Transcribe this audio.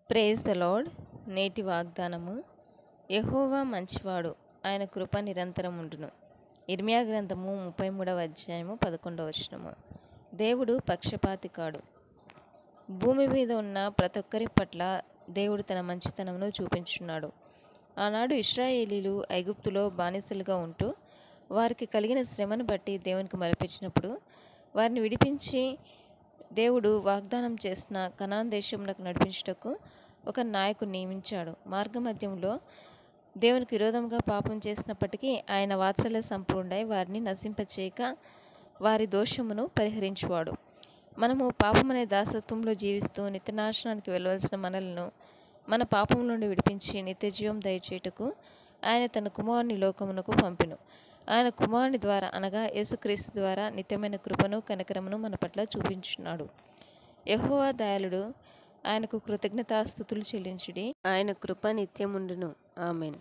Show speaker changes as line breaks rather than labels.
Praise the lord. నేటి వాగ్దానము. యెహోవా మంచివాడు, ఆయన కృప నిరంతరం ఉండును. ఇర్మియా గ్రంథము 33వ అధ్యాయము 11వ వచనము. దేవుడు పక్షపాతి కాడు. భూమి మీద ఉన్న ప్రతి ఒక్కరి పట్ల దేవుడు తన మంచితనమును చూపించున్నాడు. ఆనాడు ఇశ్రాయేలీలు ఐగుప్తులో బానిసలుగా ఉంటూ వారికి కలిగిన శ్రమను బట్టి దేవునికి మొరపెట్టినప్పుడు వారిని విడిపించి దేవుడు వాగ్దానం చేసిన కనాన్ దేశంలోకి నడిపించుటకు ఒక నాయకుని నియమించాడు. మార్గమధ్యంలో దేవునికి విరోధంగా పాపం చేసినప్పటికీ ఆయన వాత్సల్య సంపూర్ణుడై వారిని నశింపచేయక వారి దోషమును పరిహరించువాడు. మనము పాపమనే దాసత్వంలో జీవిస్తూ నిత్యనాశనానికి వెళ్ళవలసిన మనలను మన పాపం నుండి విడిపించి నిత్యజీవం దయచేయుటకు ఆయన తన కుమారుని లోకమునకు పంపెను. ఆయన కుమారుని ద్వారా అనగా యేసుక్రీస్తు ద్వారా నిత్యమైన కృపను కనికరమును మన పట్ల చూపించున్నాడు. యెహోవా దయాళుడు, ఆయనకు కృతజ్ఞతాస్తుతులు చెల్లించుడి. ఆయన కృప నిత్యముండును. ఆమేన్.